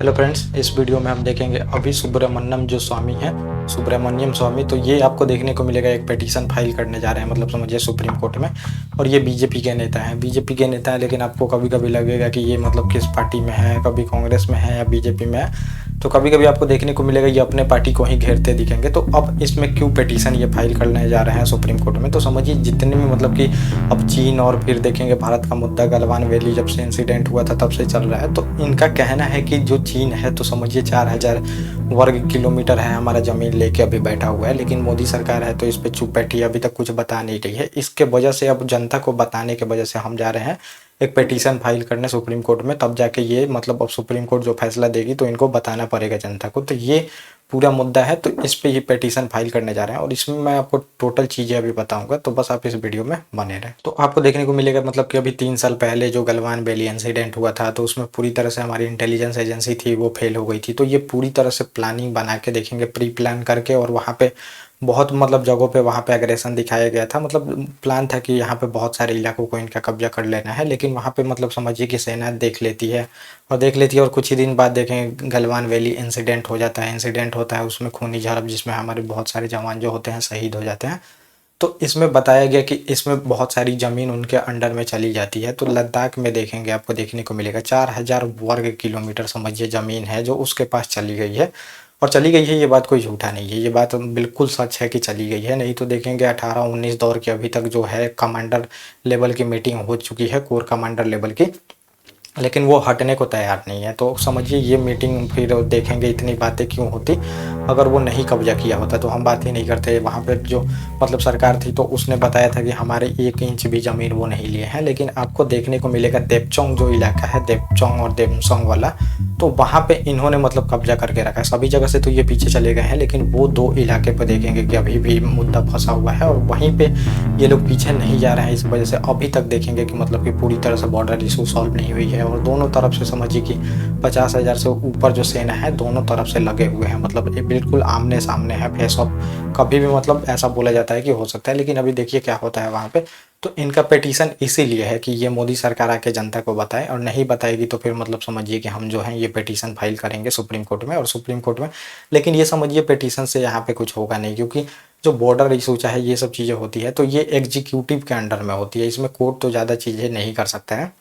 Hello friends, इस video में हम देखेंगे अभी सुब्रमण्यम जो स्वामी हैं, सुब्रमण्यम स्वामी। तो ये आपको देखने को मिलेगा, एक पिटीशन फाइल करने जा रहे हैं, मतलब समझिए सुप्रीम कोर्ट में। और ये बीजेपी के नेता हैं, लेकिन आपको कभी कभी लगेगा कि ये मतलब किस पार्टी में है, कभी कांग्रेस में है या बीजेपी में है। तो कभी कभी आपको देखने को मिलेगा ये अपने पार्टी को ही घेरते दिखेंगे। तो अब इसमें क्यों पिटीशन ये फाइल करने जा रहे हैं सुप्रीम कोर्ट में, तो समझिए जितने भी मतलब कि अब चीन और फिर देखेंगे भारत का मुद्दा गलवान वैली जब से इंसिडेंट हुआ था तब से चल रहा है। तो इनका कहना है कि जो चीन है, तो समझिए 4000 वर्ग किलोमीटर है हमारा ज़मीन लेके अभी बैठा हुआ है, लेकिन मोदी सरकार है तो इस पर चुप बैठी है, अभी तक कुछ बता नहीं रही है। इसके वजह से अब जनता को बताने के वजह से हम जा रहे हैं एक पिटीशन फाइल करने सुप्रीम कोर्ट में, तब जाके ये मतलब अब सुप्रीम कोर्ट जो फैसला देगी तो इनको बताना पड़ेगा जनता को। तो ये पूरा मुद्दा है, तो इस पे ये पिटीशन फाइल करने जा रहे हैं और इसमें मैं आपको टोटल चीज़ें अभी बताऊंगा, तो बस आप इस वीडियो में बने रहें। तो आपको देखने को मिलेगा मतलब कि अभी 3 साल पहले जो गलवान वैली इंसिडेंट हुआ था, तो उसमें पूरी तरह से हमारी इंटेलिजेंस एजेंसी थी वो फेल हो गई थी। तो ये पूरी तरह से प्लानिंग बना के देखेंगे, प्री प्लान करके, और वहाँ पे बहुत मतलब जगहों पे वहाँ पे एग्रेशन दिखाया गया था। मतलब प्लान था कि यहाँ पे बहुत सारे इलाकों को इनका कब्जा कर लेना है, लेकिन वहाँ पे मतलब समझिए कि सेना देख लेती है और कुछ ही दिन बाद देखें गलवान वैली इंसिडेंट होता है, उसमें खूनी झड़प जिसमें हमारे बहुत सारे जवान जो होते हैं शहीद हो जाते हैं। तो इसमें बताया गया कि इसमें बहुत सारी ज़मीन उनके अंडर में चली जाती है। तो लद्दाख में देखेंगे आपको देखने को मिलेगा 4000 वर्ग किलोमीटर समझिए ज़मीन है जो उसके पास चली गई है। और चली गई है, ये बात कोई झूठा नहीं है, ये बात बिल्कुल सच है कि चली गई है। नहीं तो देखेंगे 18-19 दौर की अभी तक जो है कमांडर लेवल की मीटिंग हो चुकी है, कोर कमांडर लेवल की, लेकिन वो हटने को तैयार नहीं है। तो समझिए ये मीटिंग फिर देखेंगे इतनी बातें क्यों होती। अगर वो नहीं कब्जा किया होता तो हम बात ही नहीं करते। वहाँ पर जो मतलब सरकार थी तो उसने बताया था कि हमारे 1 इंच भी ज़मीन वो नहीं लिए हैं। लेकिन आपको देखने को मिलेगा देपचौंग जो इलाका है, देपचौंग और देमसोंग वाला, तो वहाँ पे इन्होंने मतलब कब्जा करके रखा है। सभी जगह से तो ये पीछे चले गए हैं, लेकिन वो 2 इलाके पर देखेंगे कि अभी भी मुद्दा फंसा हुआ है और वहीं पे ये लोग पीछे नहीं जा रहे हैं। इस वजह से अभी तक देखेंगे कि मतलब कि पूरी तरह से बॉर्डर इशू सॉल्व नहीं हुई है और दोनों तरफ से समझिए कि 50,000 से ऊपर जो सेना है दोनों तरफ से लगे हुए हैं। मतलब ये बिल्कुल आमने सामने है, फेस ऑफ। कभी भी मतलब ऐसा बोला जाता है कि हो सकता है, लेकिन अभी देखिए क्या होता है वहाँ पे। तो इनका पिटीशन इसीलिए है कि ये मोदी सरकार आके जनता को बताए, और नहीं बताएगी तो फिर मतलब समझिए कि हम जो है ये पिटीशन फाइल करेंगे सुप्रीम कोर्ट में, और सुप्रीम कोर्ट में। लेकिन ये समझिए पिटीशन से यहाँ पे कुछ होगा नहीं, क्योंकि जो बॉर्डर इशू चाहे ये सब चीज़ें होती है तो ये एग्जीक्यूटिव के अंडर में होती है, इसमें कोर्ट तो ज़्यादा चीज़ें नहीं कर सकते हैं।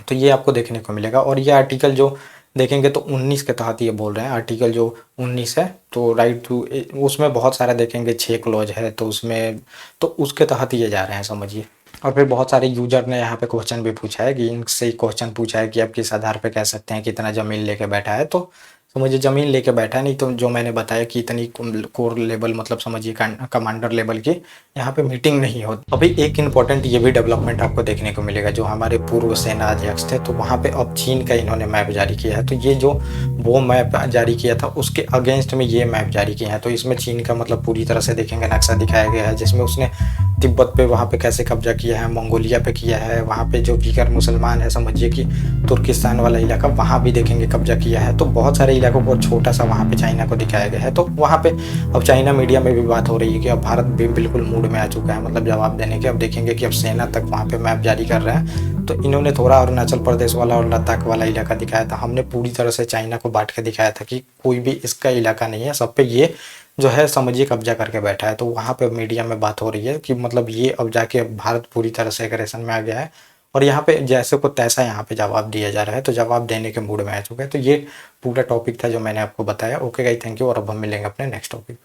तो ये आपको देखने को मिलेगा। और ये आर्टिकल जो देखेंगे तो 19 के तहत ये बोल रहे हैं, आर्टिकल जो 19 है, तो राइट टू, उसमें बहुत सारा देखेंगे 6 क्लॉज है, तो उसमें तो उसके तहत ये जा रहे हैं समझिए। और फिर बहुत सारे यूजर ने यहाँ पे क्वेश्चन भी पूछा है कि इनसे क्वेश्चन पूछा है कि आप किस आधार पे कह सकते हैं कि इतना ज़मीन लेके बैठा है। तो समझिए ज़मीन लेके बैठा है, नहीं तो जो मैंने बताया कि इतनी कोर लेवल मतलब समझिए कमांडर लेवल की यहाँ पे मीटिंग नहीं होती। अभी एक इम्पॉर्टेंट ये भी डेवलपमेंट आपको देखने को मिलेगा, जो हमारे पूर्व सेना अध्यक्ष थे तो वहाँ पे अब चीन का इन्होंने मैप जारी किया है। तो ये जो वो मैप जारी किया था उसके अगेंस्ट में ये मैप जारी किया है। तो इसमें चीन का मतलब पूरी तरह से देखेंगे नक्शा दिखाया गया है, जिसमें उसने तिब्बत पे वहाँ पे कैसे कब्जा किया है, मंगोलिया पे किया है, वहाँ पे जो वीगर मुसलमान है समझिए कि तुर्किस्तान वाला इलाका वहाँ भी देखेंगे कब्जा किया है। तो बहुत सारे इलाकों को छोटा सा वहाँ पे चाइना को दिखाया गया है। तो वहाँ पे अब चाइना मीडिया में भी बात हो रही है कि अब भारत भी बिल्कुल मूड में आ चुका है मतलब जवाब देने के। अब देखेंगे कि अब सेना तक वहाँ पे मैप जारी कर रहे हैं। तो इन्होंने थोड़ा अरुणाचल प्रदेश वाला और लद्दाख वाला इलाका दिखाया था, हमने पूरी तरह से चाइना को बांट के दिखाया था कि कोई भी इसका इलाका नहीं है, सब पे ये जो है समझिए कब्जा करके बैठा है। तो वहाँ पे मीडिया में बात हो रही है कि मतलब ये अब जाके भारत पूरी तरह से एग्रेशन में आ गया है और यहाँ पे जैसे को तैसा यहाँ पे जवाब दिया जा रहा है, तो जवाब देने के मूड में आ चुका है। तो ये पूरा टॉपिक था जो मैंने आपको बताया। ओके गाइस, थैंक यू, और अब हम मिलेंगे अपने नेक्स्ट टॉपिक।